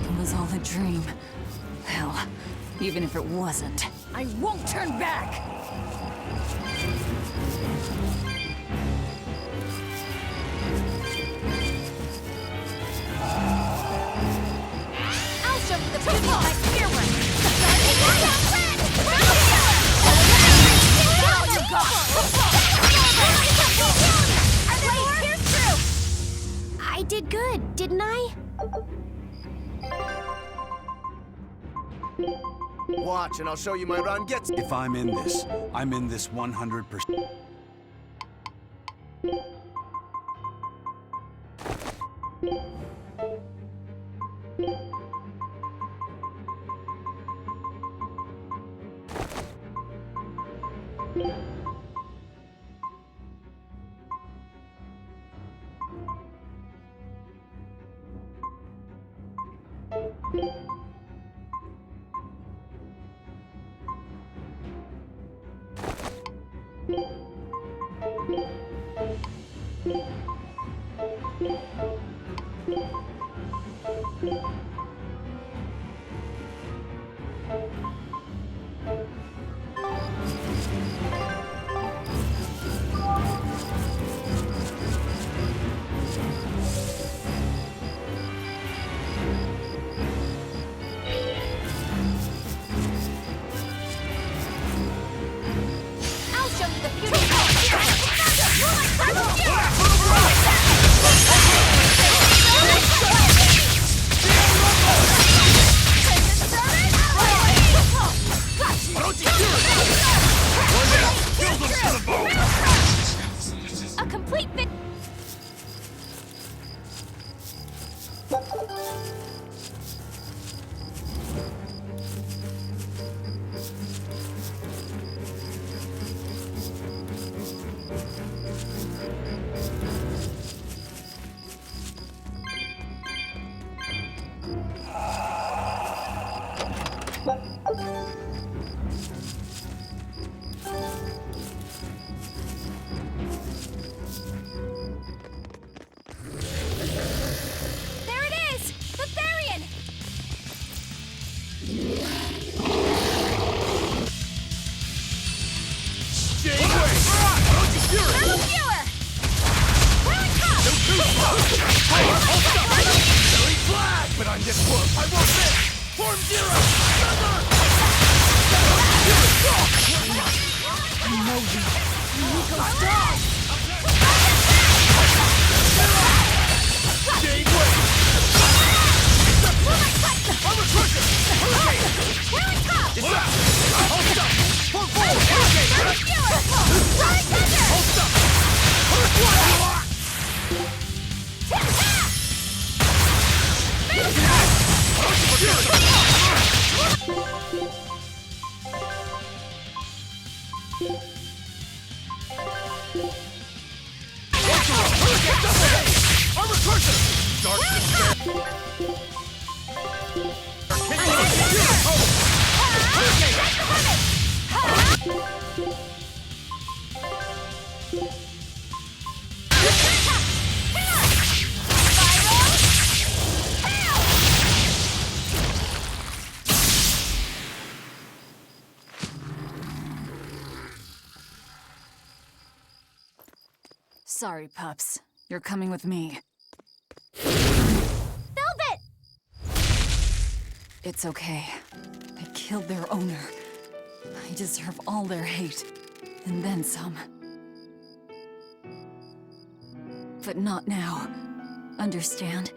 It was all a dream. Hell, even if it wasn't, I won't turn back! I'll show you the beauty of my spear run! I did good, didn't I? Watch, and I'll show you my run gets. If I'm in this 100%. A complete fit. But on this world, I won't miss! Form zero! I know you. Nico, stop! Gateway! Armor crusher! Hurricane! It's up! Hold up! Form forward! Hurricane! Hold up! Hurricane! Sorry, pups. You're coming with me. Velvet! It's okay. I killed their owner. I deserve all their hate. And then some. But not now. Understand?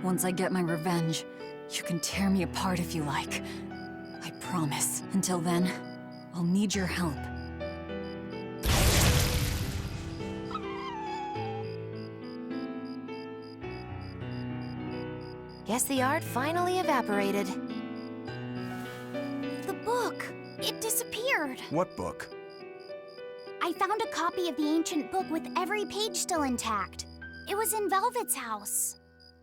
Once I get my revenge, you can tear me apart if you like. I promise. Until then, I'll need your help. Guess the art finally evaporated. The book! It disappeared! What book? I found a copy of the ancient book with every page still intact. It was in Velvet's house.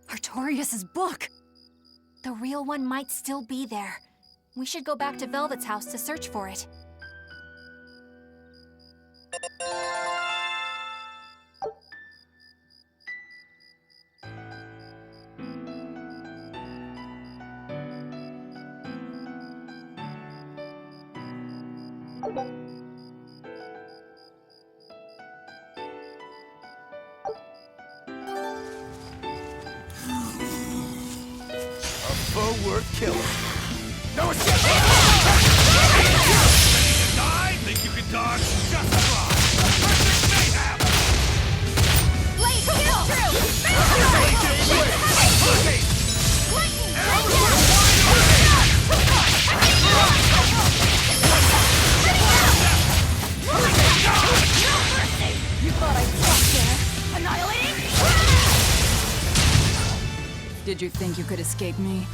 Artorias' book! The real one might still be there. We should go back to Velvet's house to search for it. Worth killing. No escape! Die? Think you can dodge? Just try. Perfect mayhem! Blade, kill! You thought I'd stop there? Annihilating? Did you think you could escape me?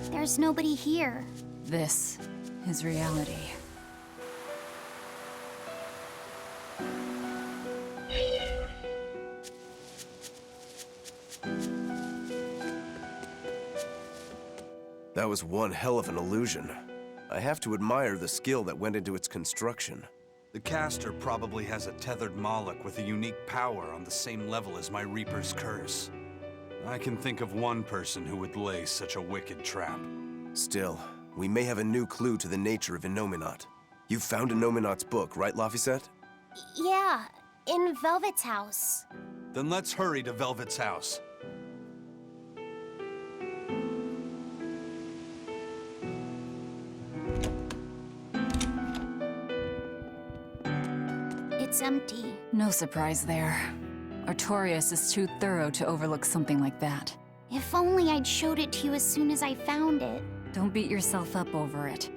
There's nobody here. This is reality. That was one hell of an illusion. I have to admire the skill that went into its construction. The caster probably has a tethered Moloch with a unique power on the same level as my Reaper's curse. I can think of one person who would lay such a wicked trap. Still, we may have a new clue to the nature of Innominat. You found Innominat's book, right, Laphicet? Yeah, in Velvet's house. Then let's hurry to Velvet's house. It's empty. No surprise there. Artorias is too thorough to overlook something like that. If only I'd showed it to you as soon as I found it. Don't beat yourself up over it.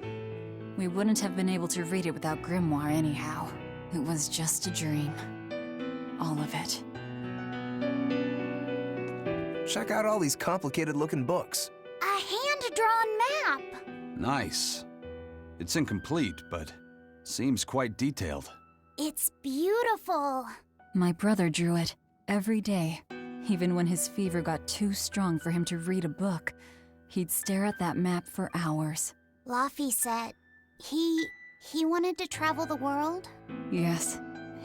We wouldn't have been able to read it without Grimoire anyhow. It was just a dream. All of it. Check out all these complicated-looking books. A hand-drawn map! Nice. It's incomplete, but seems quite detailed. It's beautiful. My brother drew it every day. Even when his fever got too strong for him to read a book, he'd stare at that map for hours. Laphicet, he wanted to travel the world? Yes,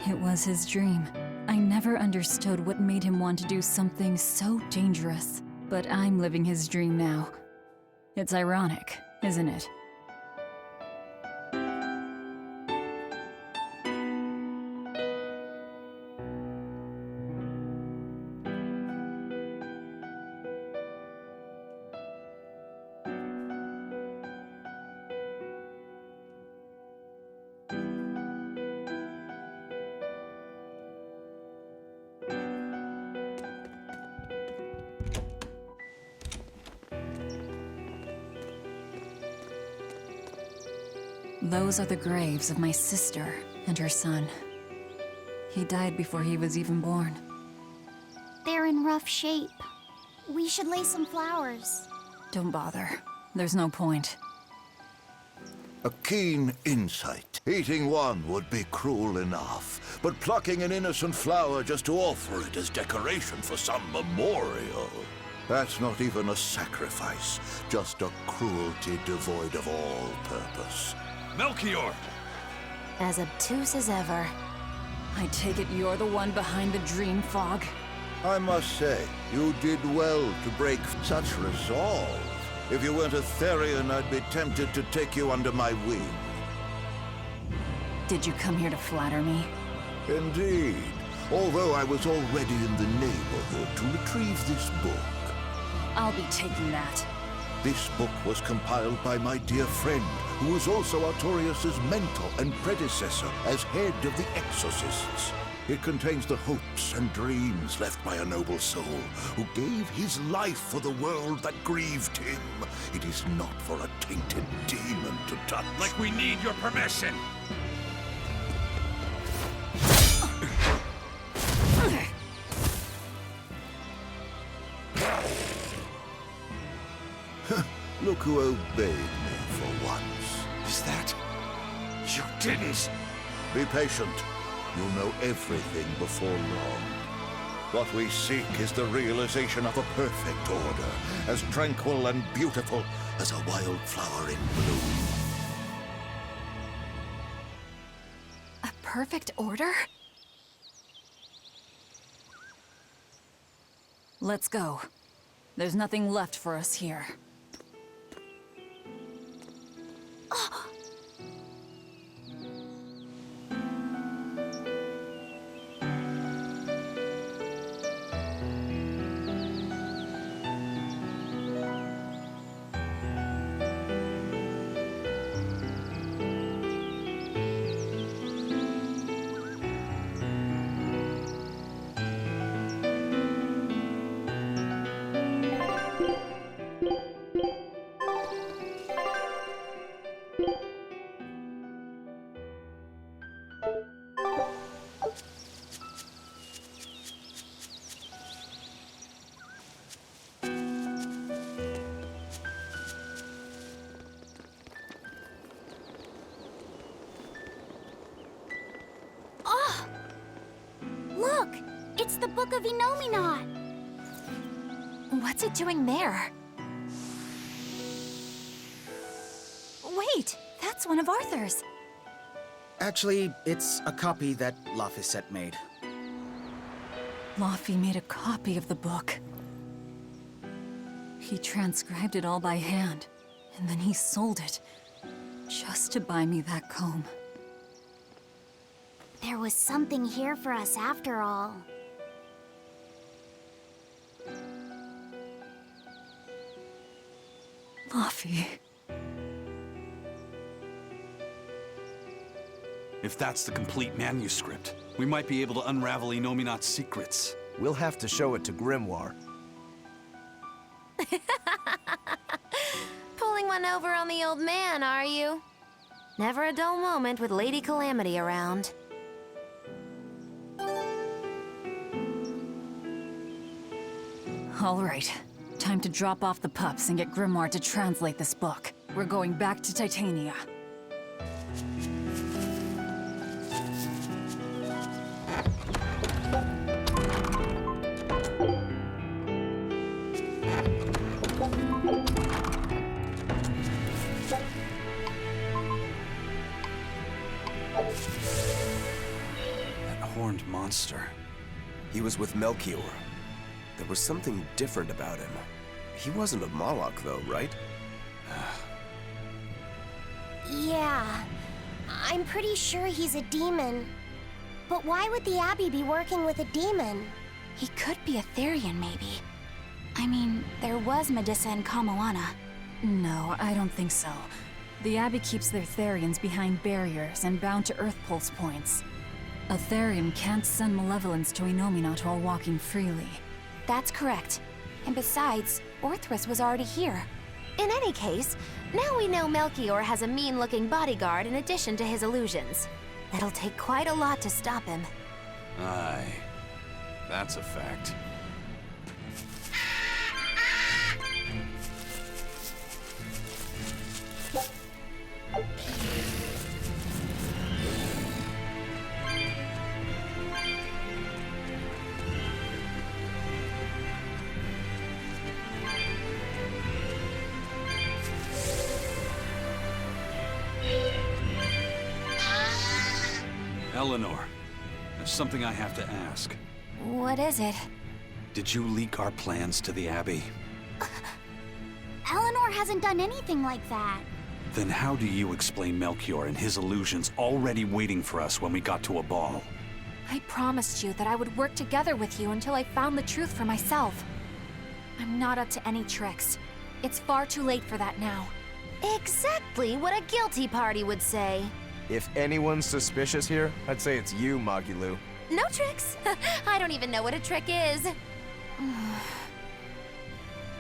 it was his dream. I never understood what made him want to do something so dangerous. But I'm living his dream now. It's ironic, isn't it? Those are the graves of my sister and her son. He died before he was even born. They're in rough shape. We should lay some flowers. Don't bother. There's no point. A keen insight. Eating one would be cruel enough, but plucking an innocent flower just to offer it as decoration for some memorial. That's not even a sacrifice, just a cruelty devoid of all purpose. Melchior! As obtuse as ever. I take it you're the one behind the dream fog? I must say, you did well to break such resolve. If you weren't a Therian, I'd be tempted to take you under my wing. Did you come here to flatter me? Indeed. Although I was already in the neighborhood to retrieve this book. I'll be taking that. This book was compiled by my dear friend, who was also Artorius' mentor and predecessor as head of the Exorcists. It contains the hopes and dreams left by a noble soul who gave his life for the world that grieved him. It is not for a tainted demon to touch. Like we need your permission! Look who obeyed me for once. Is that... You didn't! Be patient. You'll know everything before long. What we seek is the realization of a perfect order, as tranquil and beautiful as a wildflower in bloom. A perfect order? Let's go. There's nothing left for us here. Look! It's the Book of Enominat! What's it doing there? Wait, that's one of Arthur's. Actually, it's a copy that Laphicet made. Laffy made a copy of the book. He transcribed it all by hand, and then he sold it, just to buy me that comb. There was something here for us after all. Laffy. If that's the complete manuscript, we might be able to unravel Enominat's secrets. We'll have to show it to Grimoire. Pulling one over on the old man, are you? Never a dull moment with Lady Calamity around. All right. Time to drop off the pups and get Grimoire to translate this book. We're going back to Titania. That horned monster. He was with Melchior. There was something different about him. He wasn't a Moloch, though, right? Yeah, I'm pretty sure he's a demon. But why would the Abbey be working with a demon? He could be a Therian, maybe. I mean, there was Medusa and Kamoana. No, I don't think so. The Abbey keeps their Therians behind barriers and bound to Earth Pulse points. A Therian can't send malevolence to Enominat while walking freely. That's correct. And besides, Orthrus was already here. In any case, now we know Melchior has a mean-looking bodyguard in addition to his illusions. That'll take quite a lot to stop him. Aye. That's a fact. Eleanor, there's something I have to ask. What is it? Did you leak our plans to the Abbey? Eleanor hasn't done anything like that. Then how do you explain Melchior and his illusions already waiting for us when we got to a ball? I promised you that I would work together with you until I found the truth for myself. I'm not up to any tricks. It's far too late for that now. Exactly what a guilty party would say. If anyone's suspicious here, I'd say it's you, Magilu. No tricks. I don't even know what a trick is.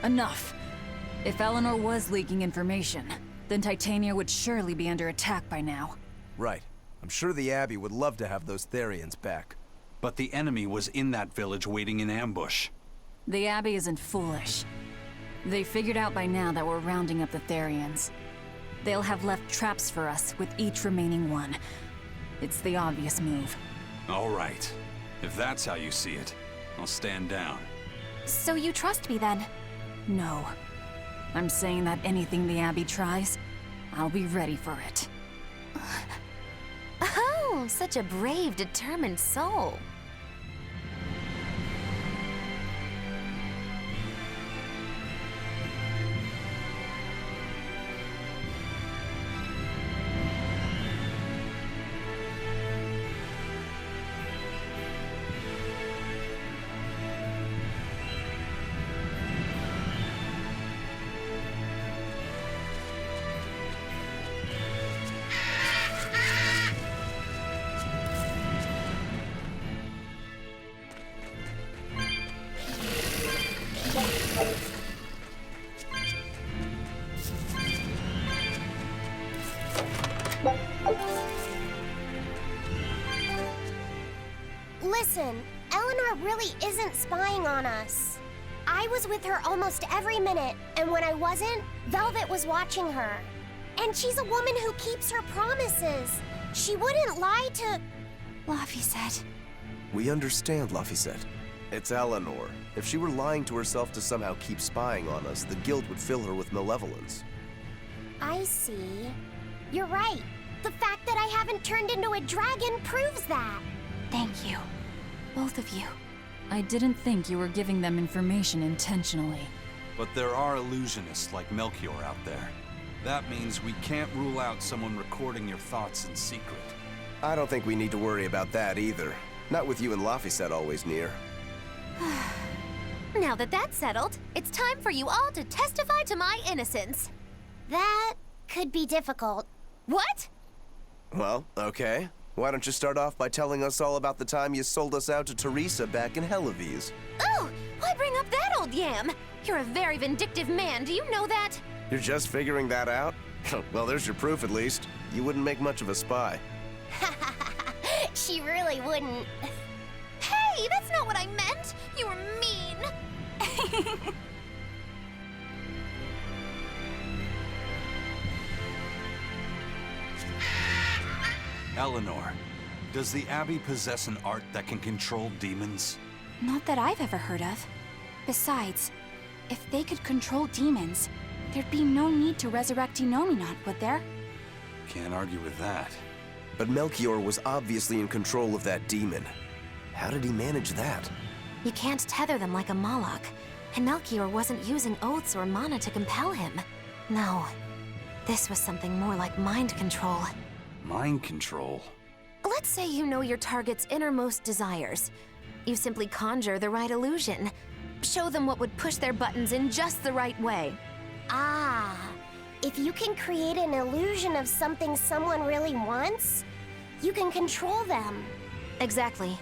Enough. If Eleanor was leaking information, then Titania would surely be under attack by now. Right. I'm sure the Abbey would love to have those Therians back. But the enemy was in that village waiting in ambush. The Abbey isn't foolish. They figured out by now that we're rounding up the Therians. They'll have left traps for us with each remaining one. It's the obvious move. All right. If that's how you see it, I'll stand down. So you trust me then? No. I'm saying that anything the Abbey tries, I'll be ready for it. Oh, such a brave, determined soul. Listen, Eleanor really isn't spying on us. I was with her almost every minute, and when I wasn't, Velvet was watching her. And she's a woman who keeps her promises. She wouldn't lie to... Laphicet. We understand, Laphicet. It's Eleanor. If she were lying to herself to somehow keep spying on us, the guilt would fill her with malevolence. I see. You're right. The fact that I haven't turned into a dragon proves that. Thank you. Both of you. I didn't think you were giving them information intentionally. But there are illusionists like Melchior out there. That means we can't rule out someone recording your thoughts in secret. I don't think we need to worry about that either. Not with you and Laphicet always near. Now that that's settled, it's time for you all to testify to my innocence. That could be difficult. What? Well, okay. Why don't you start off by telling us all about the time you sold us out to Teresa back in Helives? Oh, why bring up that old yam? You're a very vindictive man, do you know that? You're just figuring that out? Well, there's your proof at least. You wouldn't make much of a spy. She really wouldn't. Hey, that's not what I meant! You were mean! Eleanor, does the Abbey possess an art that can control demons? Not that I've ever heard of. Besides, if they could control demons, there'd be no need to resurrect Inominat, would there? Can't argue with that. But Melchior was obviously in control of that demon. How did he manage that? You can't tether them like a Moloch, and Melchior wasn't using oaths or mana to compel him. No, this was something more like mind control. Mind control? Let's say you know your target's innermost desires. You simply conjure the right illusion. Show them what would push their buttons in just the right way. Ah, if you can create an illusion of something someone really wants, you can control them. Exactly.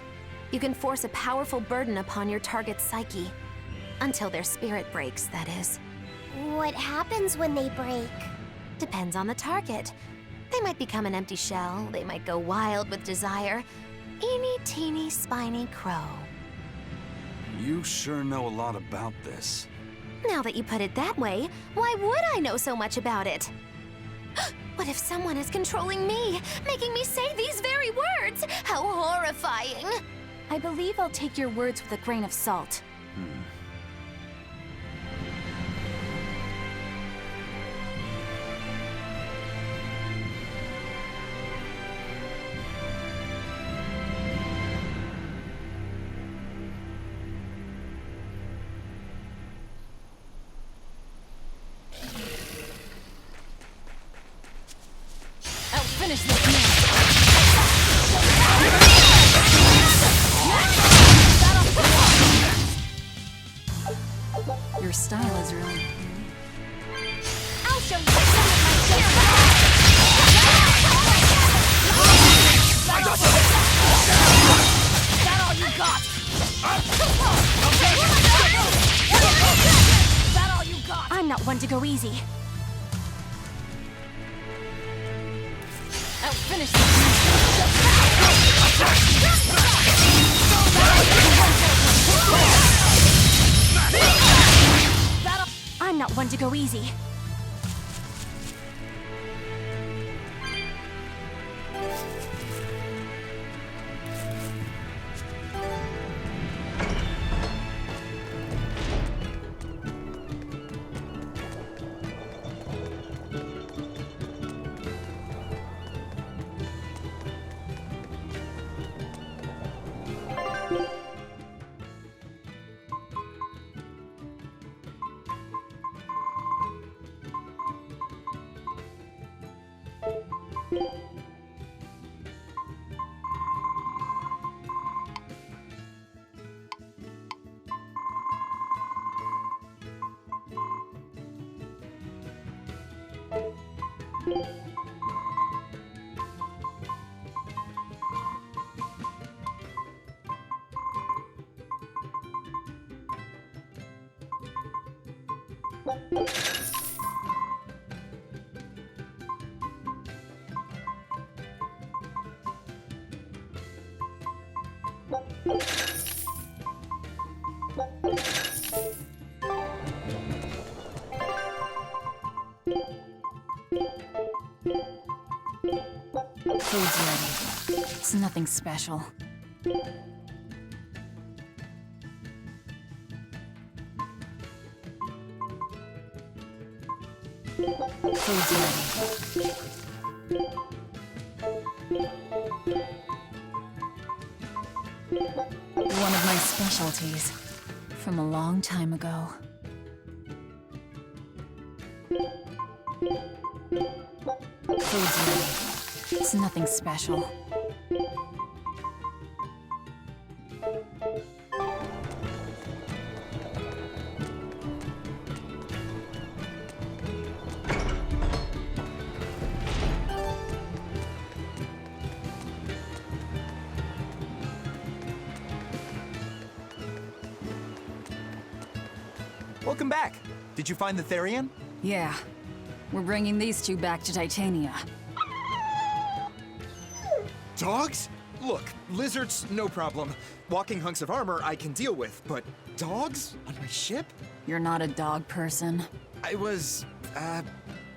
You can force a powerful burden upon your target's psyche. Until their spirit breaks, that is. What happens when they break? Depends on the target. They might become an empty shell, they might go wild with desire. Eeny teeny spiny crow. You sure know a lot about this. Now that you put it that way, why would I know so much about it? What if someone is controlling me, making me say these very words? How horrifying! I believe I'll take your words with a grain of salt. finish this man! Your style is really... I'll show you some of my skill. Is that all you got? Is that all you got? I'm not one to go easy. I'll finish this man! I'm not one to go easy. Food's ready. It's nothing special. Food's ready. One of my specialties. From a long time ago. Food's ready. It's nothing special. Welcome back. Did you find the Therian? Yeah. We're bringing these two back to Titania. Dogs? Look, lizards, no problem. Walking hunks of armor I can deal with, but dogs? On my ship? You're not a dog person. I was,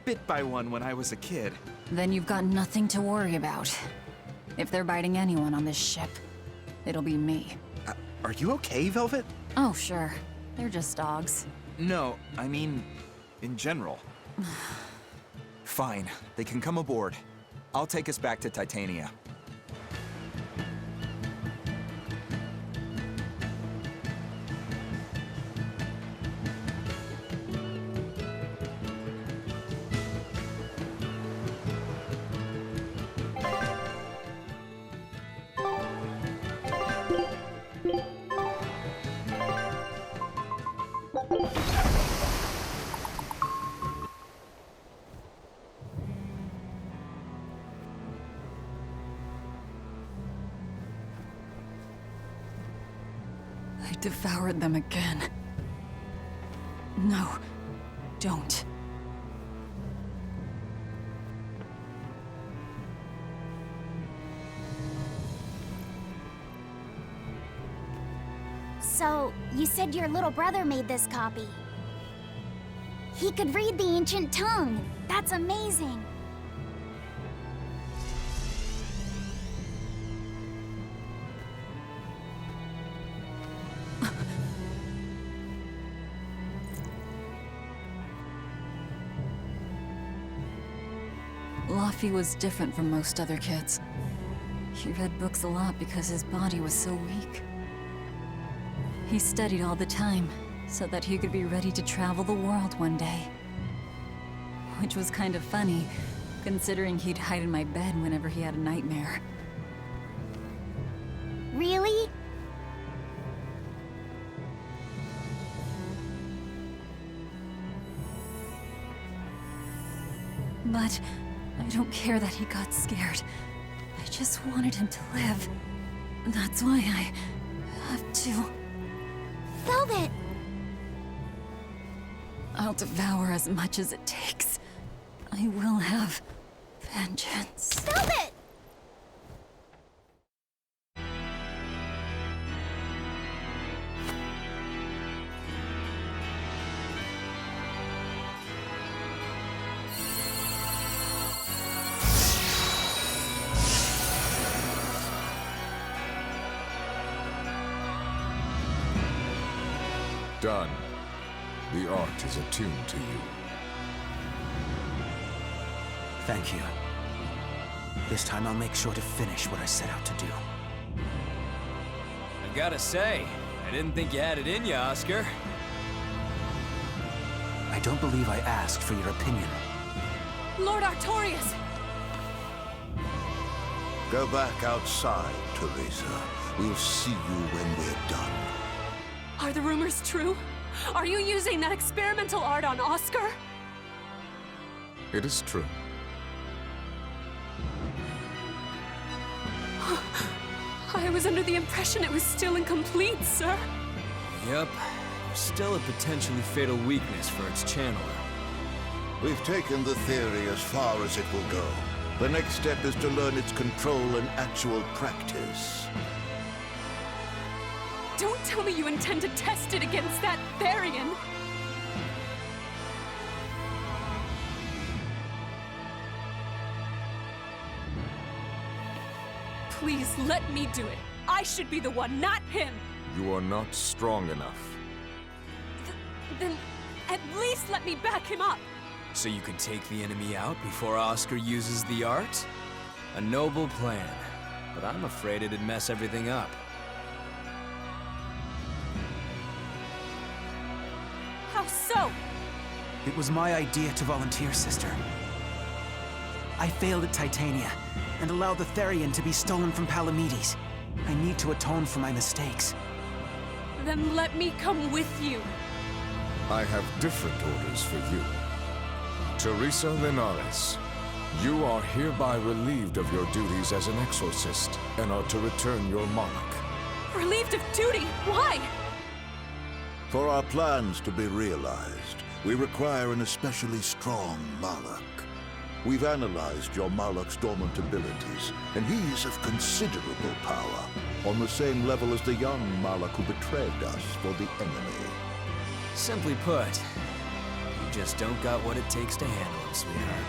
bit by one when I was a kid. Then you've got nothing to worry about. If they're biting anyone on this ship, it'll be me. Are you okay, Velvet? Oh, sure. They're just dogs. No, I mean, in general. Fine, they can come aboard. I'll take us back to Titania. I devoured them again. No, don't. So, you said your little brother made this copy. He could read the ancient tongue. That's amazing. Luffy was different from most other kids. He read books a lot because his body was so weak. He studied all the time, so that he could be ready to travel the world one day. Which was kind of funny, considering he'd hide in my bed whenever he had a nightmare. Really? But I don't care that he got scared. I just wanted him to live. That's why I have to. Velvet! I'll devour as much as it takes. I will have vengeance. Velvet! Done. The art is attuned to you. Thank you. This time I'll make sure to finish what I set out to do. I've gotta say, I didn't think you had it in you, Oscar. I don't believe I asked for your opinion. Lord Artorias! Go back outside, Teresa. We'll see you when we're done. Are the rumors true? Are you using that experimental art on Oscar? It is true. I was under the impression it was still incomplete, sir. Yep. There's still a potentially fatal weakness for its channeler. We've taken the theory as far as it will go. The next step is to learn its control in actual practice. Don't tell me you intend to test it against that Therian. Please let me do it. I should be the one, not him. You are not strong enough. Then at least let me back him up. So you can take the enemy out before Oscar uses the art? A noble plan, but I'm afraid it'd mess everything up. How so? It was my idea to volunteer, sister. I failed at Titania, and allowed the Therian to be stolen from Palamedes. I need to atone for my mistakes. Then let me come with you. I have different orders for you. Teresa Linares, you are hereby relieved of your duties as an exorcist, and are to return your monarch. Relieved of duty? Why? For our plans to be realized, we require an especially strong Malak. We've analyzed your Malak's dormant abilities, and he's of considerable power, on the same level as the young Malak who betrayed us for the enemy. Simply put, you just don't got what it takes to handle him, sweetheart.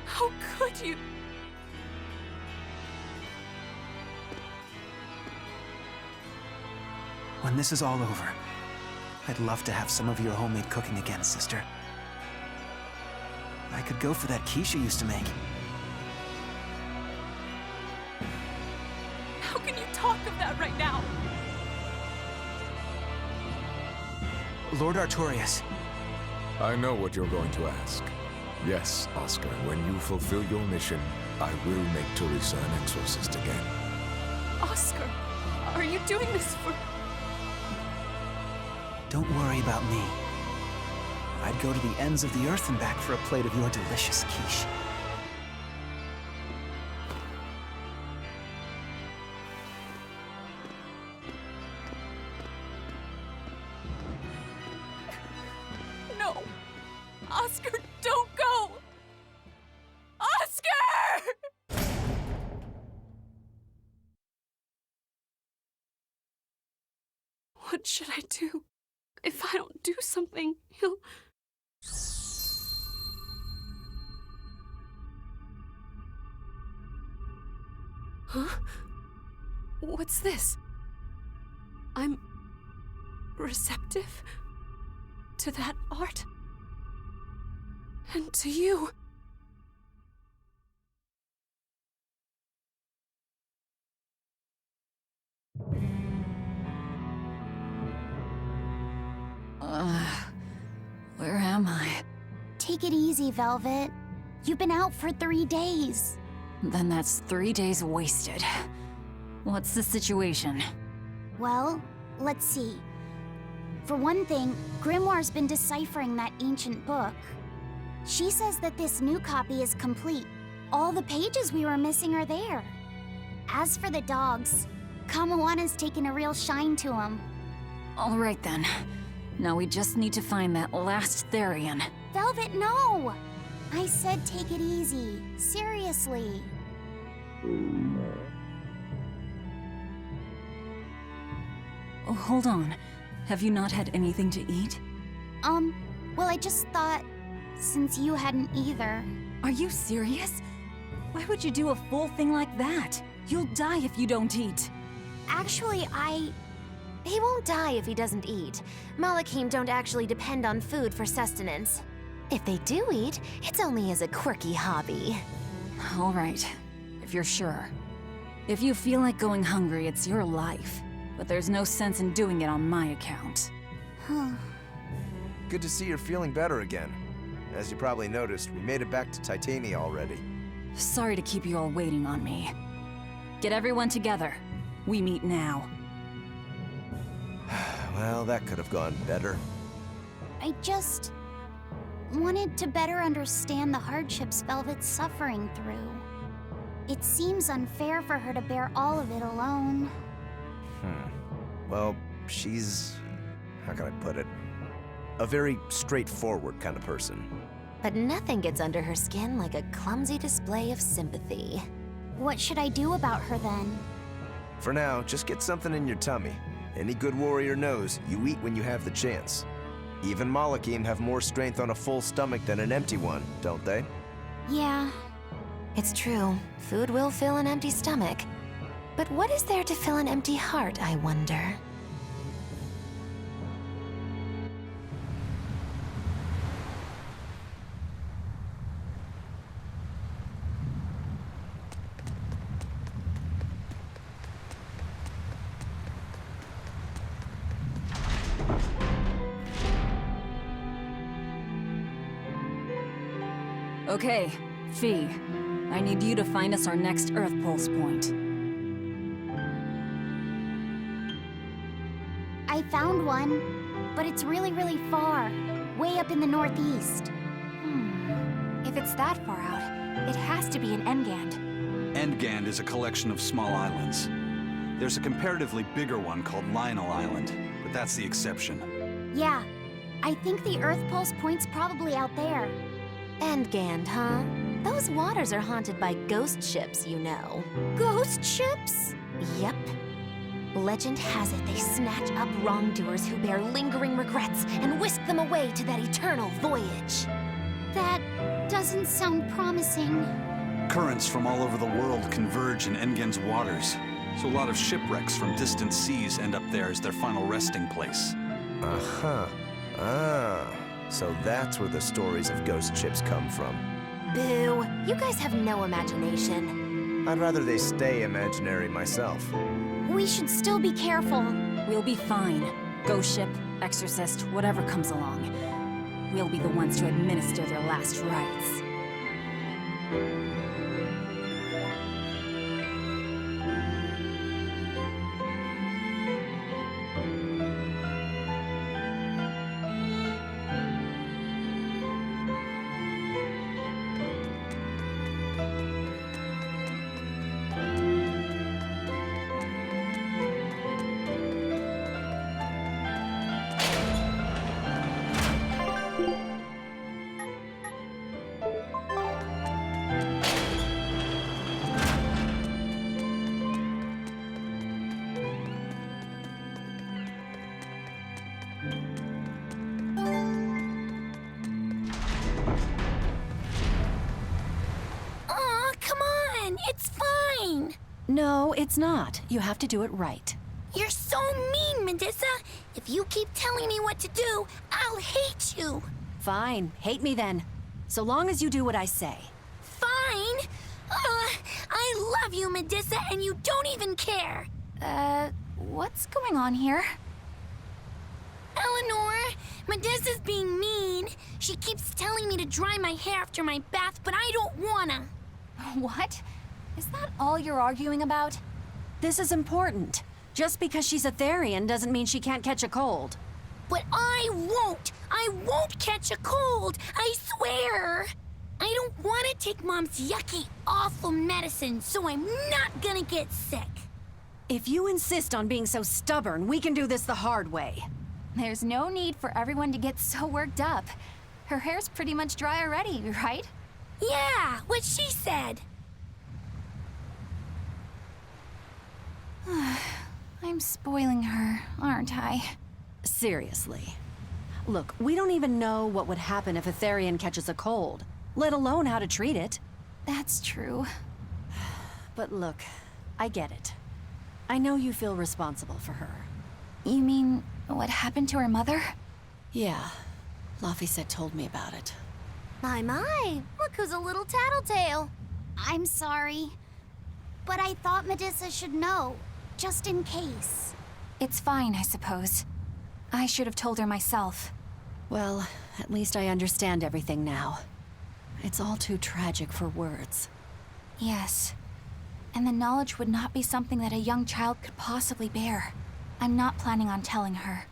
How could you? When this is all over, I'd love to have some of your homemade cooking again, sister. I could go for that quiche you used to make. How can you talk of that right now? Lord Artorias. I know what you're going to ask. Yes, Oscar, when you fulfill your mission, I will make Teresa an exorcist again. Oscar, are you doing this for... Don't worry about me. I'd go to the ends of the earth and back for a plate of your delicious quiche. No! Oscar, don't go! Oscar! What should I do? If I don't do something, he'll... Huh? What's this? I'm receptive to that art. And to you. Where am I? Take it easy, Velvet. You've been out for 3 days. Then that's 3 days wasted. What's the situation? Well, let's see. For one thing, Grimoire's been deciphering that ancient book. She says that this new copy is complete. All the pages we were missing are there. As for the dogs, Kamawana's taken a real shine to them. All right then. Now we just need to find that last Therian. Velvet, no! I said take it easy. Seriously. Oh, hold on. Have you not had anything to eat? Well, I just thought, since you hadn't either. Are you serious? Why would you do a full thing like that? You'll die if you don't eat. Actually, He won't die if he doesn't eat. Malakim don't actually depend on food for sustenance. If they do eat, it's only as a quirky hobby. All right, if you're sure. If you feel like going hungry, it's your life. But there's no sense in doing it on my account. Good to see you're feeling better again. As you probably noticed, we made it back to Titania already. Sorry to keep you all waiting on me. Get everyone together. We meet now. Well, that could have gone better. I just wanted to better understand the hardships Velvet's suffering through. It seems unfair for her to bear all of it alone. Well, she's... how can I put it? A very straightforward kind of person. But nothing gets under her skin like a clumsy display of sympathy. What should I do about her then? For now, just get something in your tummy. Any good warrior knows you eat when you have the chance. Even Malakim have more strength on a full stomach than an empty one, don't they? Yeah. It's true. Food will fill an empty stomach. But what is there to fill an empty heart, I wonder? Okay, Fee. I need you to find us our next Earth Pulse point. I found one, but it's really, really far. Way up in the northeast. If it's that far out, it has to be an Engand. Endgand is a collection of small islands. There's a comparatively bigger one called Lionel Island, but that's the exception. Yeah, I think the Earth Pulse point's probably out there. Endgand, huh? Those waters are haunted by ghost ships, you know. Ghost ships? Yep. Legend has it they snatch up wrongdoers who bear lingering regrets and whisk them away to that eternal voyage. That doesn't sound promising. Currents from all over the world converge in Engand's waters, so a lot of shipwrecks from distant seas end up there as their final resting place. Uh-huh. So that's where the stories of ghost ships come from. Boo! You guys have no imagination. I'd rather they stay imaginary myself. We should still be careful. We'll be fine. Ghost ship, exorcist, whatever comes along. We'll be the ones to administer their last rites. Aw, come on! It's fine! No, it's not. You have to do it right. You're so mean, Medusa. If you keep telling me what to do, I'll hate you. Fine, hate me then. So long as you do what I say. Fine. I love you, Medusa, and you don't even care. What's going on here? Eleanor, Medusa's being mean. She keeps telling me to dry my hair after my bath, but I don't wanna. What? Is that all you're arguing about? This is important. Just because she's a Therian doesn't mean she can't catch a cold. But I won't! I won't catch a cold! I swear! I don't want to take Mom's yucky, awful medicine, so I'm not gonna get sick. If you insist on being so stubborn, we can do this the hard way. There's no need for everyone to get so worked up. Her hair's pretty much dry already, right? Yeah, what she said. I'm spoiling her, aren't I? Seriously. Look, we don't even know what would happen if a Therian catches a cold, let alone how to treat it. That's true. But look, I get it. I know you feel responsible for her. You mean what happened to her mother? Yeah, Laphicet told me about it. My, look who's a little tattletale. I'm sorry, but I thought Medusa should know, just in case. It's fine, I suppose. I should have told her myself. Well, at least I understand everything now. It's all too tragic for words. Yes. And the knowledge would not be something that a young child could possibly bear. I'm not planning on telling her.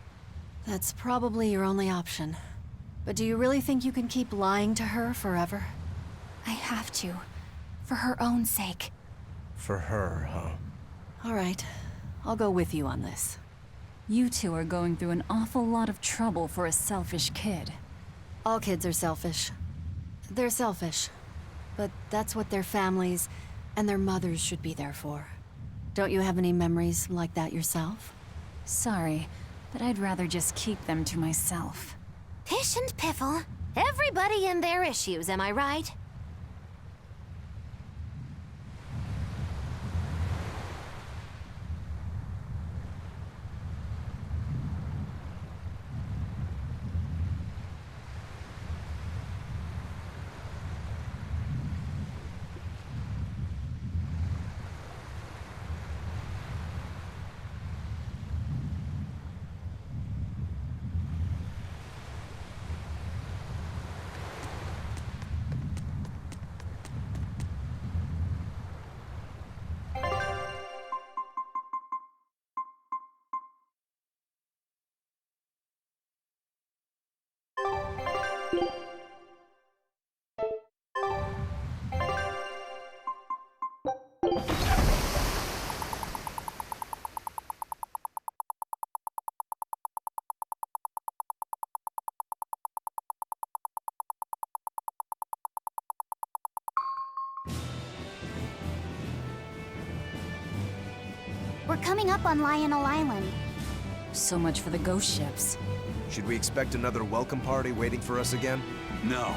That's probably your only option. But do you really think you can keep lying to her forever? I have to. For her own sake. For her, huh? All right. I'll go with you on this. You two are going through an awful lot of trouble for a selfish kid. All kids are selfish. They're selfish. But that's what their families and their mothers should be there for. Don't you have any memories like that yourself? Sorry, but I'd rather just keep them to myself. Pish and piffle. Everybody and their issues, am I right? We're coming up on Lionel Island. So much for the ghost ships. Should we expect another welcome party waiting for us again? No.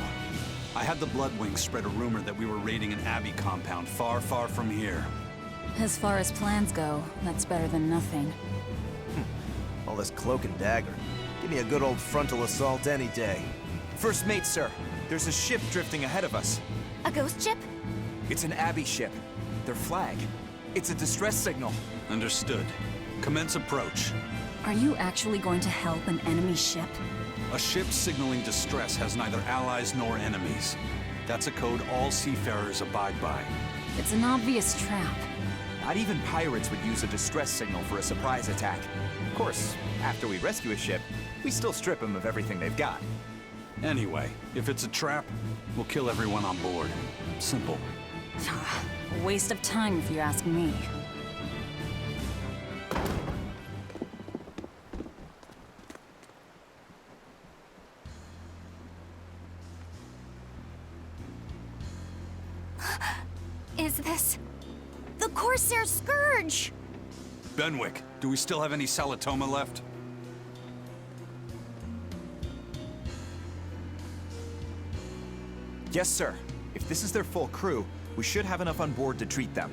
I had the Bloodwings spread a rumor that we were raiding an Abbey compound far, far from here. As far as plans go, that's better than nothing. All this cloak and dagger. Give me a good old frontal assault any day. First mate, sir. There's a ship drifting ahead of us. A ghost ship? It's an Abbey ship. Their flag. It's a distress signal. Understood. Commence approach. Are you actually going to help an enemy ship? A ship signaling distress has neither allies nor enemies. That's a code all seafarers abide by. It's an obvious trap. Not even pirates would use a distress signal for a surprise attack. Of course, after we rescue a ship, we still strip them of everything they've got. Anyway, if it's a trap, we'll kill everyone on board. Simple. A waste of time if you ask me. Is this... The Corsair Scourge! Benwick, do we still have any Salatoma left? Yes, sir. If this is their full crew, we should have enough on board to treat them.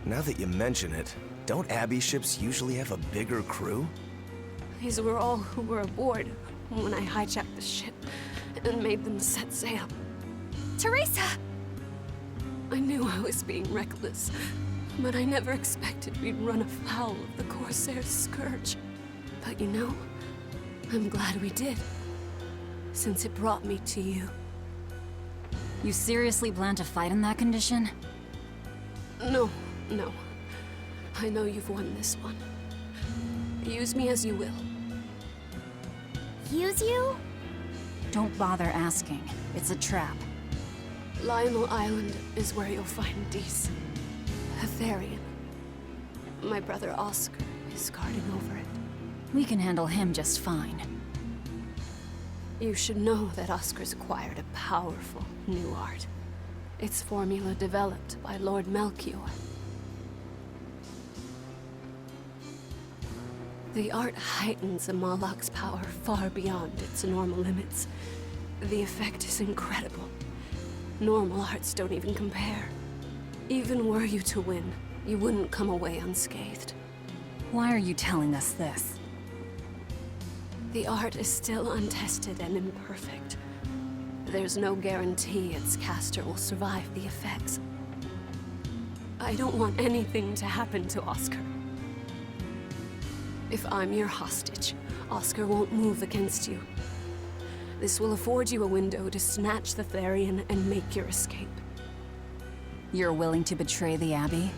Now that you mention it, don't Abby ships usually have a bigger crew? These were all who were aboard when I hijacked the ship and made them set sail. Teresa! I knew I was being reckless, but I never expected we'd run afoul of the Corsair's scourge. But you know, I'm glad we did, since it brought me to you. You seriously plan to fight in that condition? No. I know you've won this one. Use me as you will. Use you? Don't bother asking. It's a trap. Lionel Island is where you'll find Dees, a Therian. My brother Oscar is guarding over it. We can handle him just fine. You should know that Oscar's acquired a powerful new art. Its formula developed by Lord Melchior. The art heightens a Malak's power far beyond its normal limits. The effect is incredible. Normal arts don't even compare. Even were you to win, you wouldn't come away unscathed. Why are you telling us this? The art is still untested and imperfect. There's no guarantee its caster will survive the effects. I don't want anything to happen to Oscar. If I'm your hostage, Oscar won't move against you. This will afford you a window to snatch the Therian and make your escape. You're willing to betray the Abbey?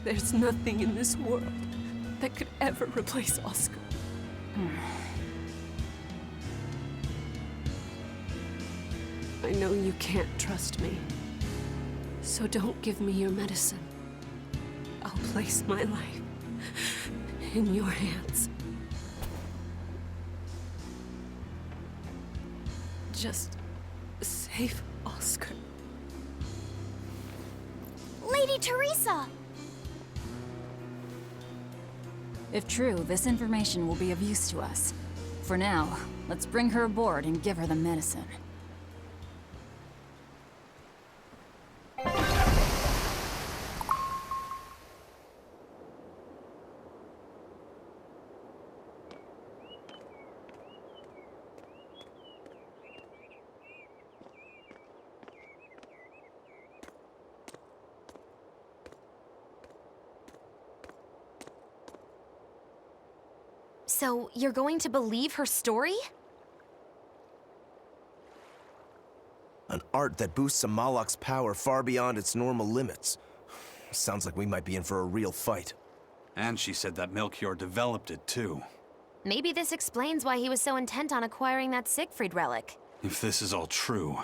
There's nothing in this world that could ever replace Oscar. I know you can't trust me, so don't give me your medicine. I'll place my life in your hands. Just save Oscar. Lady Teresa! If true, this information will be of use to us. For now, let's bring her aboard and give her the medicine. So, you're going to believe her story? An art that boosts a Malak's power far beyond its normal limits. Sounds like we might be in for a real fight. And she said that Melchior developed it, too. Maybe this explains why he was so intent on acquiring that Siegfried relic. If this is all true,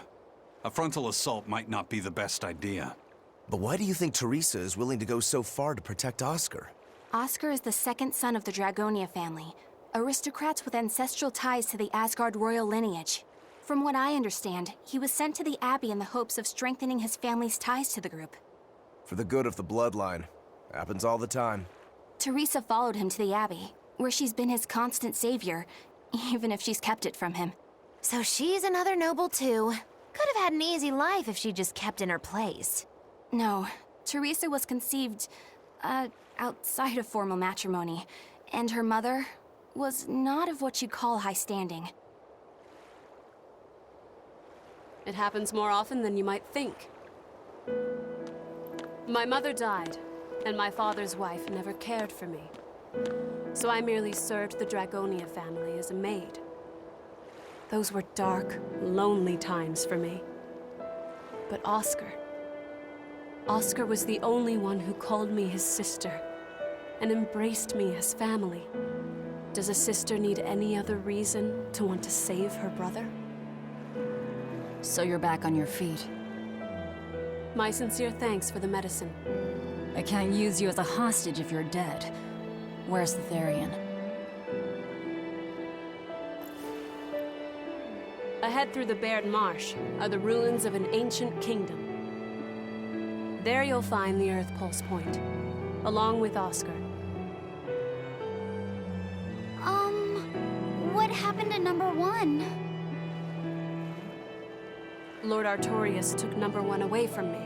a frontal assault might not be the best idea. But why do you think Teresa is willing to go so far to protect Oscar? Oscar is the second son of the Dragonia family, aristocrats with ancestral ties to the Asgard royal lineage. From what I understand, he was sent to the Abbey in the hopes of strengthening his family's ties to the group. For the good of the bloodline. Happens all the time. Teresa followed him to the Abbey, where she's been his constant savior, even if she's kept it from him. So she's another noble too. Could have had an easy life if she just kept in her place. No, Teresa was conceived, outside of formal matrimony, and her mother was not of what you'd call high-standing. It happens more often than you might think. My mother died, and my father's wife never cared for me. So I merely served the Dragonia family as a maid. Those were dark, lonely times for me. But Oscar was the only one who called me his sister and embraced me as family. Does a sister need any other reason to want to save her brother? So you're back on your feet. My sincere thanks for the medicine. I can't use you as a hostage if you're dead. Where's the Therian? Ahead through the Baird Marsh are the ruins of an ancient kingdom. There you'll find the Earth Pulse Point, along with Oscar. What happened to number 1? Lord Artorius took number 1 away from me.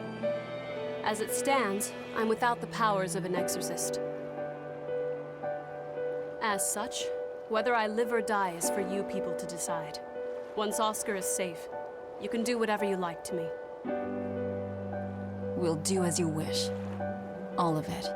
As it stands, I'm without the powers of an exorcist. As such, whether I live or die is for you people to decide. Once Oscar is safe, you can do whatever you like to me. We'll do as you wish. All of it.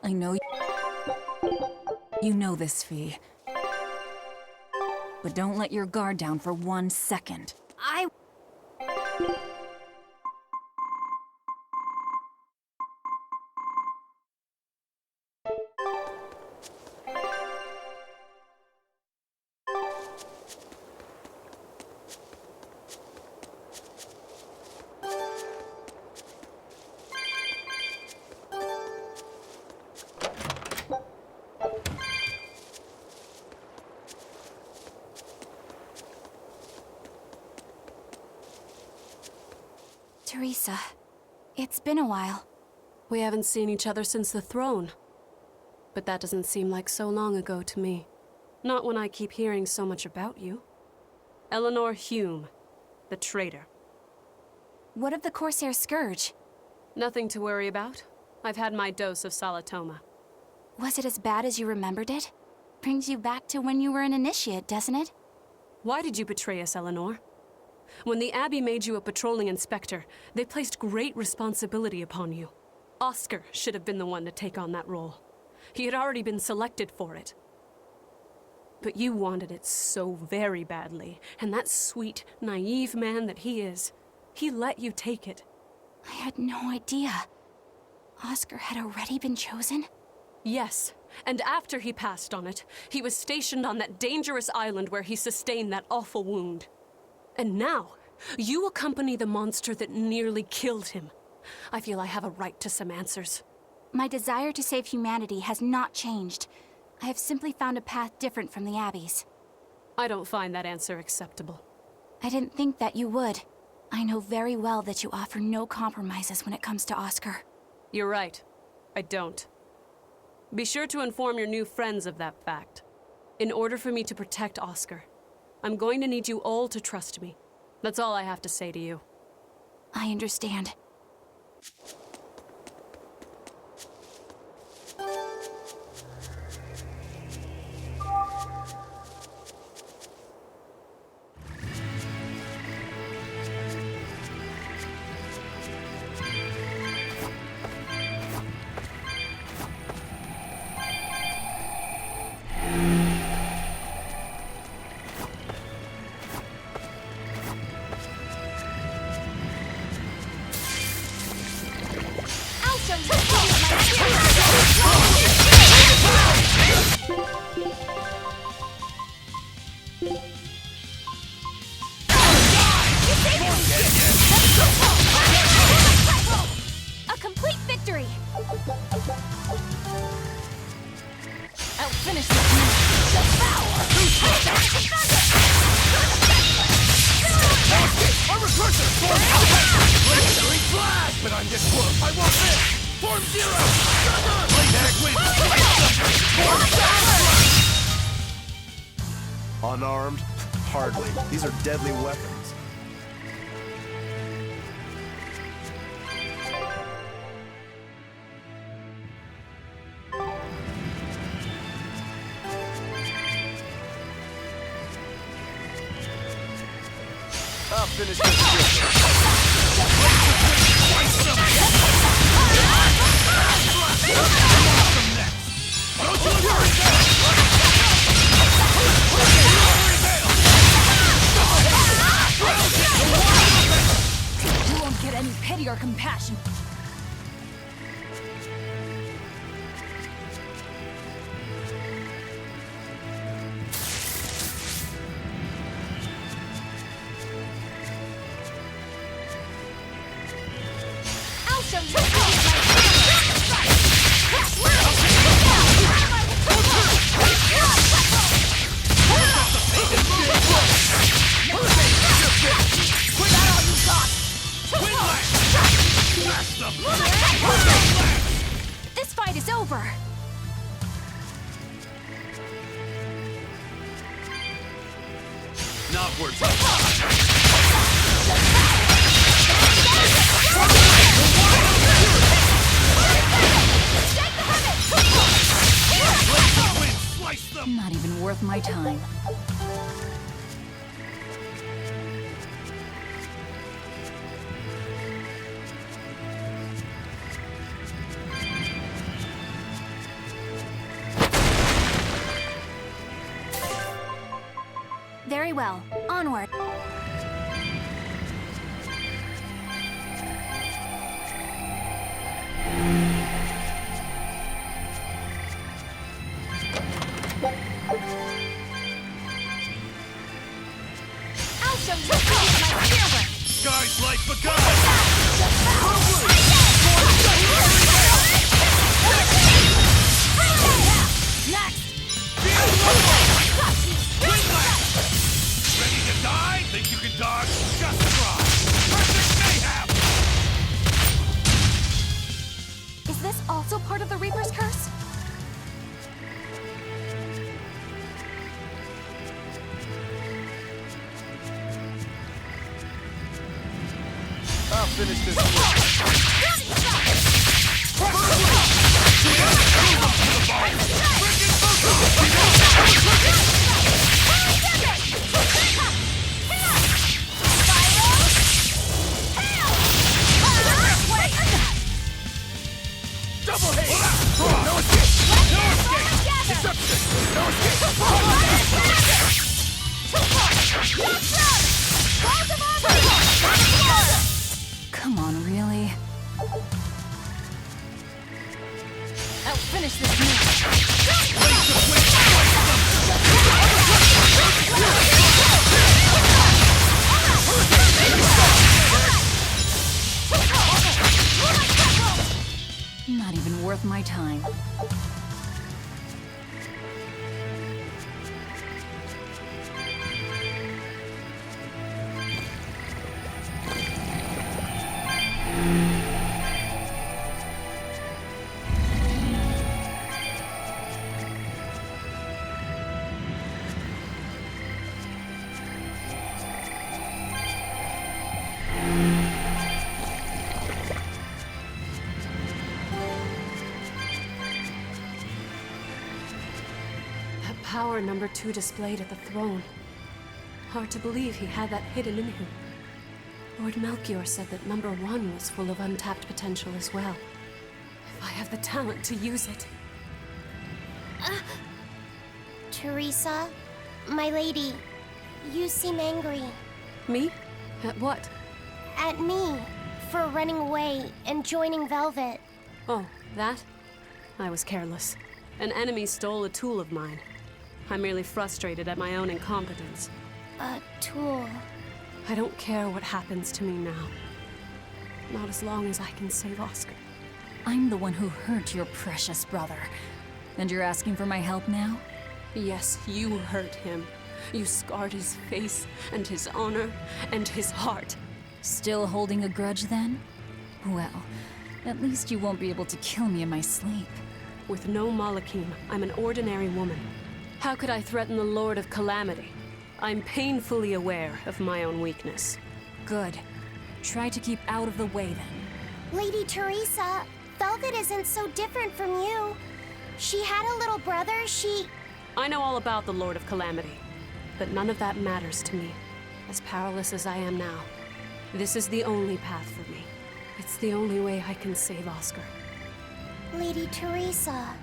I know you know this, Fee. But don't let your guard down for 1 second. Teresa, it's been a while. We haven't seen each other since the throne. But that doesn't seem like so long ago to me. Not when I keep hearing so much about you. Eleanor Hume, the traitor. What of the Corsair Scourge? Nothing to worry about. I've had my dose of Salatoma. Was it as bad as you remembered it? Brings you back to when you were an initiate, doesn't it? Why did you betray us, Eleanor? When the Abbey made you a patrolling inspector, they placed great responsibility upon you. Oscar should have been the one to take on that role. He had already been selected for it. But you wanted it so very badly, and that sweet, naive man that he is, he let you take it. I had no idea. Oscar had already been chosen? Yes, and after he passed on it, he was stationed on that dangerous island where he sustained that awful wound. And now, you accompany the monster that nearly killed him. I feel I have a right to some answers. My desire to save humanity has not changed. I have simply found a path different from the Abbey's. I don't find that answer acceptable. I didn't think that you would. I know very well that you offer no compromises when it comes to Oscar. You're right. I don't. Be sure to inform your new friends of that fact. In order for me to protect Oscar, I'm going to need you all to trust me. That's all I have to say to you. I understand. A complete victory! I'll finish this now. Armor Crusher! Legendary flash! But I'm just close. I want this! Form zero! Unarmed? Hardly. These are deadly weapons. I'll finish this. You won't get any pity or compassion. This fight is over. Not worth Not even worth my time. Very well. Onward. I'll show you my silver! Sky's light begun! Ready to die? Think you can dodge? Just try! Perfect mayhem! Is this also part of the Reaper's curse? I'll finish this. Double hit! No escape! No escape! Deception! No escape! Come on, really? I'll finish this now. Not even worth my time. Power number 2 displayed at the throne. Hard to believe he had that hidden in him. Lord Melchior said that number 1 was full of untapped potential as well. If I have the talent to use it. Teresa, my lady, you seem angry. Me? At what? At me, for running away and joining Velvet. Oh, that? I was careless. An enemy stole a tool of mine. I'm merely frustrated at my own incompetence. A tool? I don't care what happens to me now. Not as long as I can save Oscar. I'm the one who hurt your precious brother. And you're asking for my help now? Yes, you hurt him. You scarred his face, and his honor, and his heart. Still holding a grudge then? Well, at least you won't be able to kill me in my sleep. With no Malakim, I'm an ordinary woman. How could I threaten the Lord of Calamity? I'm painfully aware of my own weakness. Good. Try to keep out of the way then. Lady Teresa, Velvet isn't so different from you. She had a little brother, I know all about the Lord of Calamity, but none of that matters to me. As powerless as I am now, this is the only path for me. It's the only way I can save Oscar. Lady Teresa.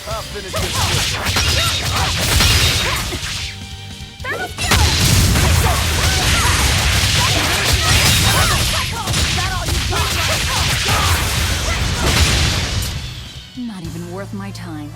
I'll finish this. Not even worth my time.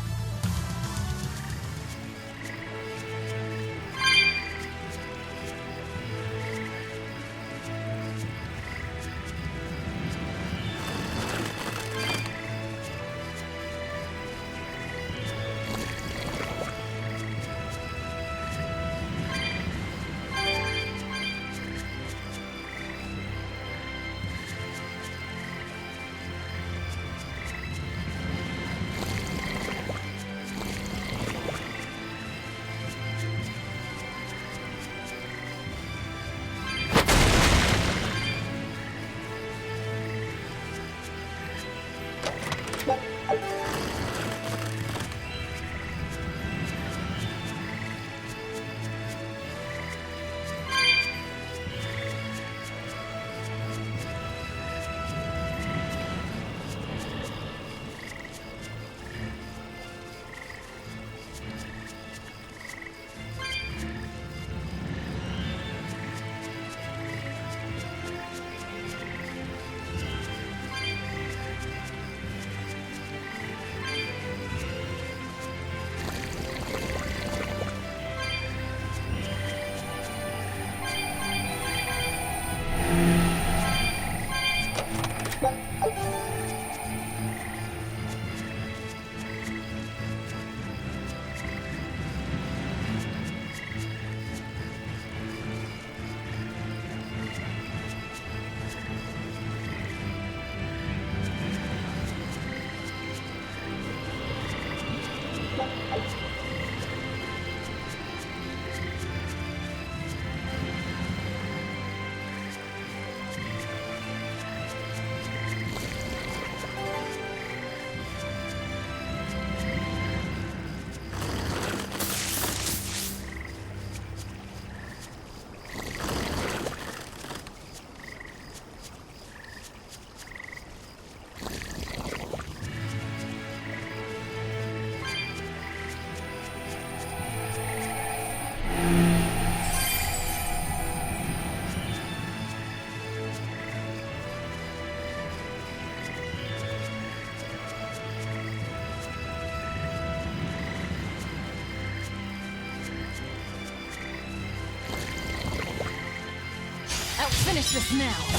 Finish this now.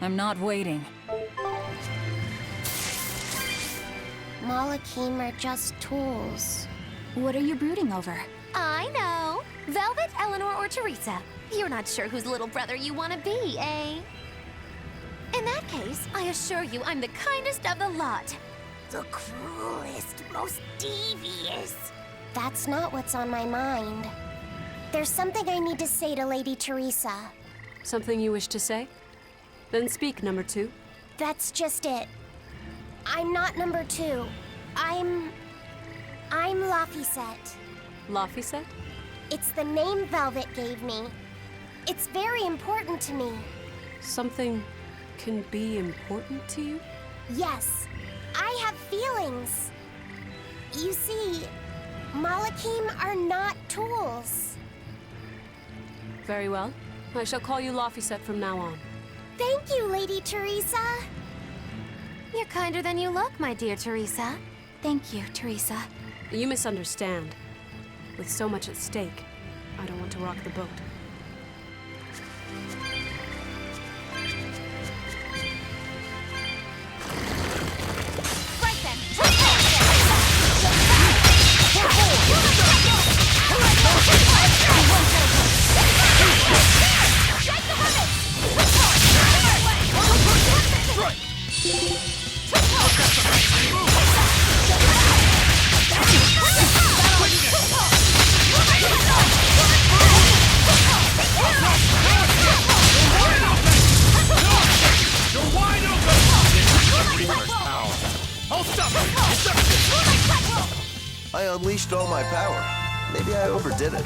I'm not waiting. Malakim are just tools. What are you brooding over? I know. Velvet, Eleanor, or Teresa. You're not sure whose little brother you want to be, eh? In that case, I assure you I'm the kindest of the lot. The cruelest, most devious. That's not what's on my mind. There's something I need to say to Lady Teresa. Something you wish to say? Then speak, number 2. That's just it. I'm not number 2. I'm Laphicet. Laphicet? It's the name Velvet gave me. It's very important to me. Something can be important to you? Yes, I have feelings. You see, Malakim are not tools. Very well. I shall call you Laphicet from now on. Thank you, Lady Teresa. You're kinder than you look, my dear Teresa. Thank you, Teresa. You misunderstand. With so much at stake, I don't want to rock the boat. Right then! I unleashed all my power. Maybe I overdid it.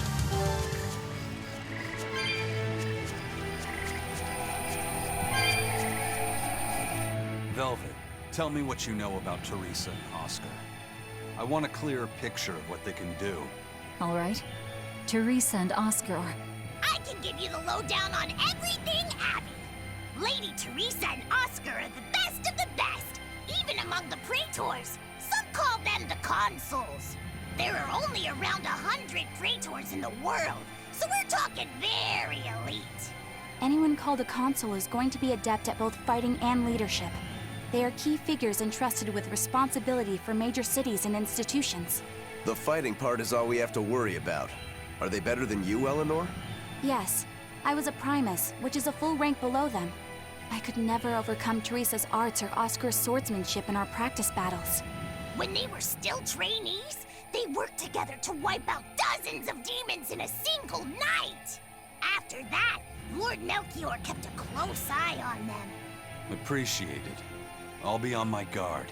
Velvet, tell me what you know about Teresa and Oscar. I want a clearer picture of what they can do. All right. Teresa and Oscar are... I can give you the lowdown on everything Abby. Lady Teresa and Oscar are the best of the best, even among the praetors. Some call them the consuls. There are only around 100 praetors in the world, so we're talking very elite. Anyone called a consul is going to be adept at both fighting and leadership. They are key figures entrusted with responsibility for major cities and institutions. The fighting part is all we have to worry about. Are they better than you, Eleanor? Yes. I was a Primus, which is a full rank below them. I could never overcome Teresa's arts or Oscar's swordsmanship in our practice battles. When they were still trainees, they worked together to wipe out dozens of demons in a single night. After that, Lord Melchior kept a close eye on them. Appreciated. I'll be on my guard.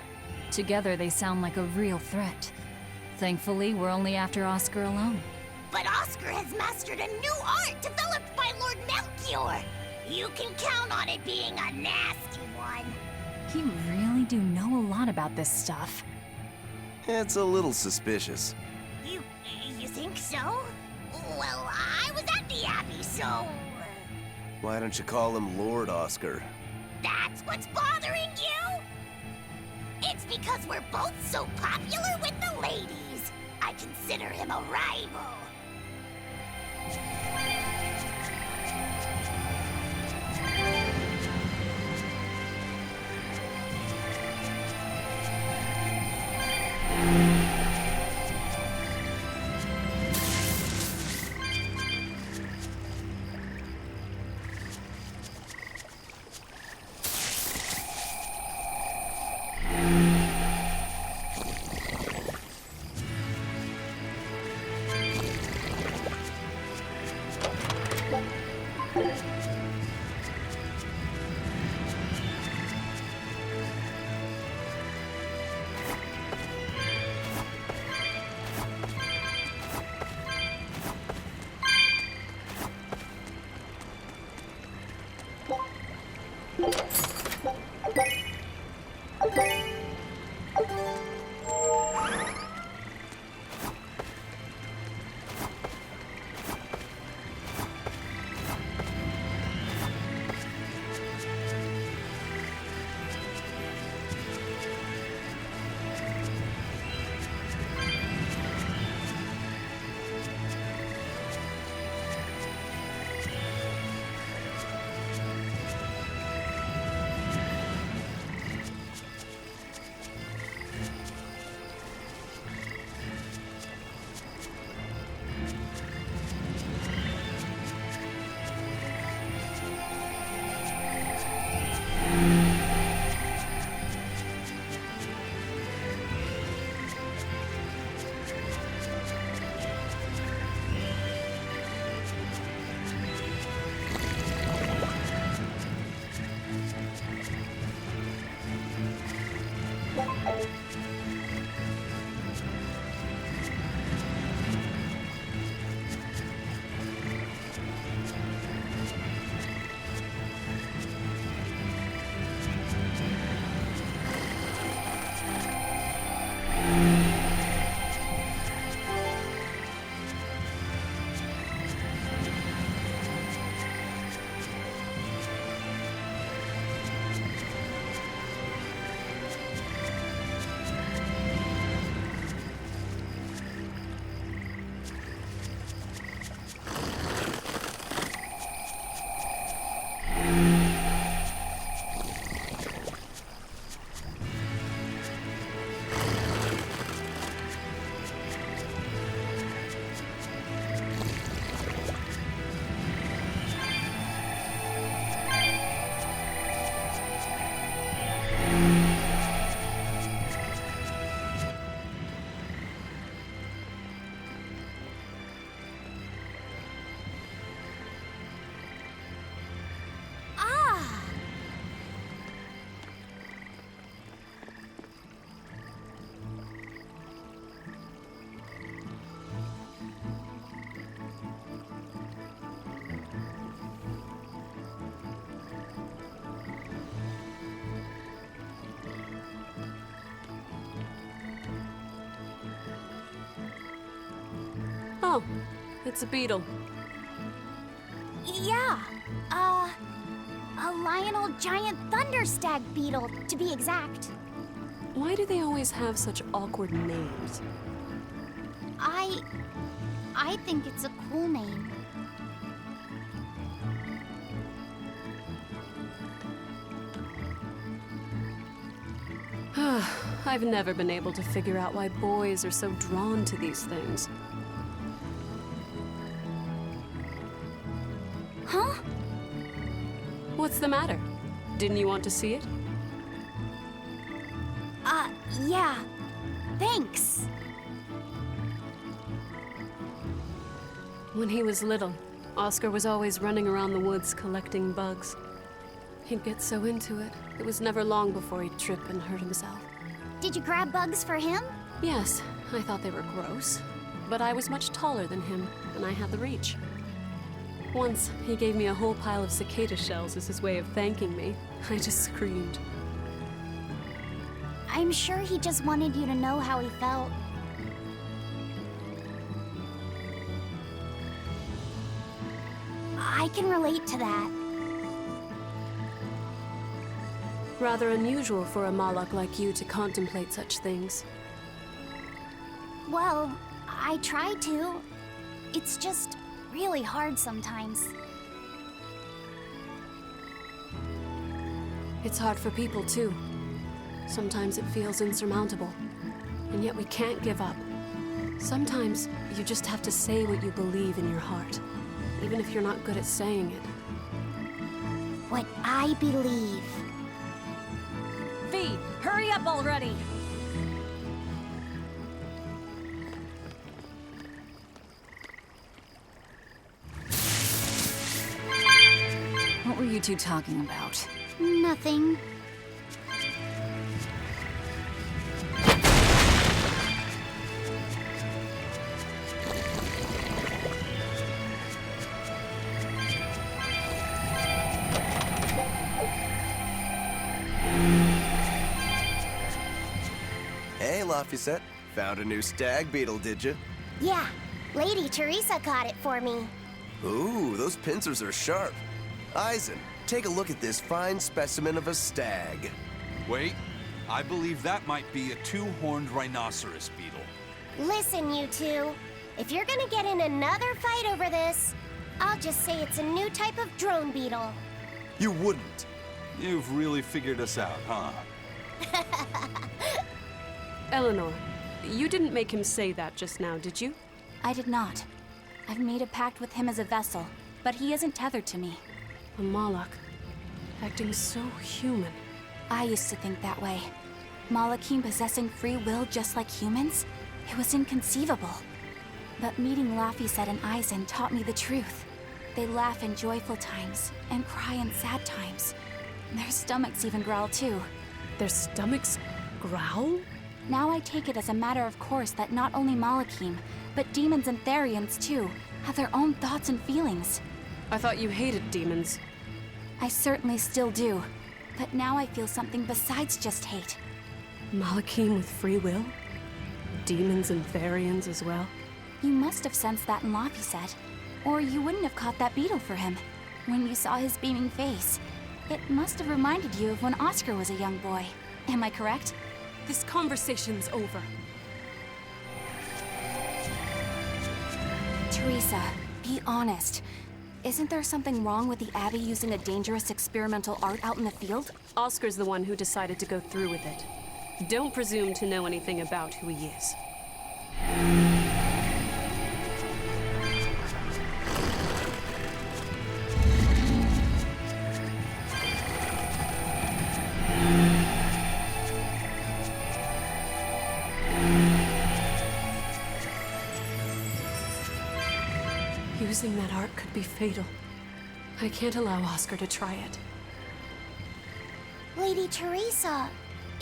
Together they sound like a real threat. Thankfully, we're only after Oscar alone. But Oscar has mastered a new art developed by Lord Melchior. You can count on it being a nasty one. You really do know a lot about this stuff. It's a little suspicious. You think so? Well, I was at the Abbey, so... Why don't you call him Lord Oscar? That's what's bothering you? It's because we're both so popular with the ladies. I consider him a rival. Oh, it's a beetle. Yeah, a Lionel giant thunderstag beetle, to be exact. Why do they always have such awkward names? I think it's a cool name. I've never been able to figure out why boys are so drawn to these things. Huh? What's the matter? Didn't you want to see it? Yeah. Thanks. When he was little, Oscar was always running around the woods collecting bugs. He'd get so into it, it was never long before he'd trip and hurt himself. Did you grab bugs for him? Yes, I thought they were gross. But I was much taller than him, and I had the reach. Once, he gave me a whole pile of cicada shells as his way of thanking me. I just screamed. I'm sure he just wanted you to know how he felt. I can relate to that. Rather unusual for a Malak like you to contemplate such things. Well, I try to. It's just really hard sometimes. It's hard for people too. Sometimes it feels insurmountable, and yet we can't give up. Sometimes you just have to say what you believe in your heart, even if you're not good at saying it. What I believe. V, hurry up already! What were you two talking about? Nothing. Hey, Laphicet. Found a new stag beetle, did you? Yeah, Lady Teresa caught it for me. Ooh, those pincers are sharp. Eisen, take a look at this fine specimen of a stag. Wait, I believe that might be a two-horned rhinoceros beetle. Listen, you two. If you're gonna get in another fight over this, I'll just say it's a new type of drone beetle. You wouldn't. You've really figured us out, huh? Eleanor, you didn't make him say that just now, did you? I did not. I've made a pact with him as a vessel, but he isn't tethered to me. A Malak, acting so human. I used to think that way. Malakim possessing free will just like humans? It was inconceivable. But meeting Laphicet and Eisen taught me the truth. They laugh in joyful times and cry in sad times. Their stomachs even growl too. Their stomachs growl? Now I take it as a matter of course that not only Malakim, but demons and Therians too, have their own thoughts and feelings. I thought you hated demons. I certainly still do, but now I feel something besides just hate. Malakim with free will? Demons and Therians as well? You must have sensed that in Laphicet, or you wouldn't have caught that beetle for him. When you saw his beaming face, it must have reminded you of when Oscar was a young boy. Am I correct? This conversation's over. Teresa, be honest. Isn't there something wrong with the Abbey using a dangerous experimental art out in the field? Oscar's the one who decided to go through with it. Don't presume to know anything about who he is. Using that art could be fatal. I can't allow Oscar to try it. Lady Teresa,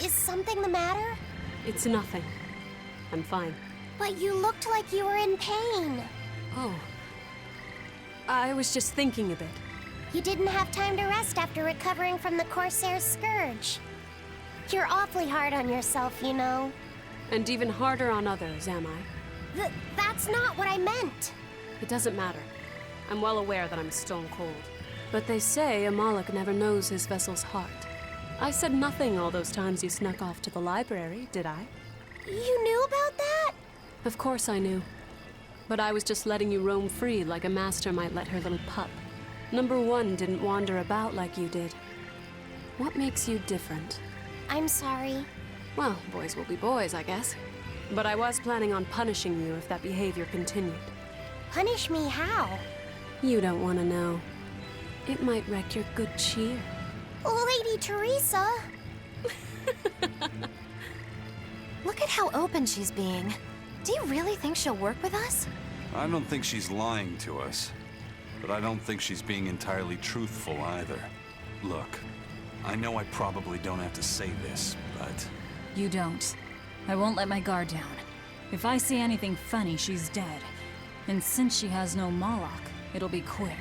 is something the matter? It's nothing. I'm fine. But you looked like you were in pain. Oh. I was just thinking a bit. You didn't have time to rest after recovering from the Corsair's scourge. You're awfully hard on yourself, you know. And even harder on others, am I? That's not what I meant. It doesn't matter. I'm well aware that I'm stone cold. But they say a Moloch never knows his vessel's heart. I said nothing all those times you snuck off to the library, did I? You knew about that? Of course I knew. But I was just letting you roam free like a master might let her little pup. Number one didn't wander about like you did. What makes you different? I'm sorry. Well, boys will be boys, I guess. But I was planning on punishing you if that behavior continued. Punish me how? You don't want to know. It might wreck your good cheer. Lady Teresa! Look at how open she's being. Do you really think she'll work with us? I don't think she's lying to us. But I don't think she's being entirely truthful either. Look, I know I probably don't have to say this, but... You don't. I won't let my guard down. If I see anything funny, she's dead. And since she has no Moloch, it'll be quick.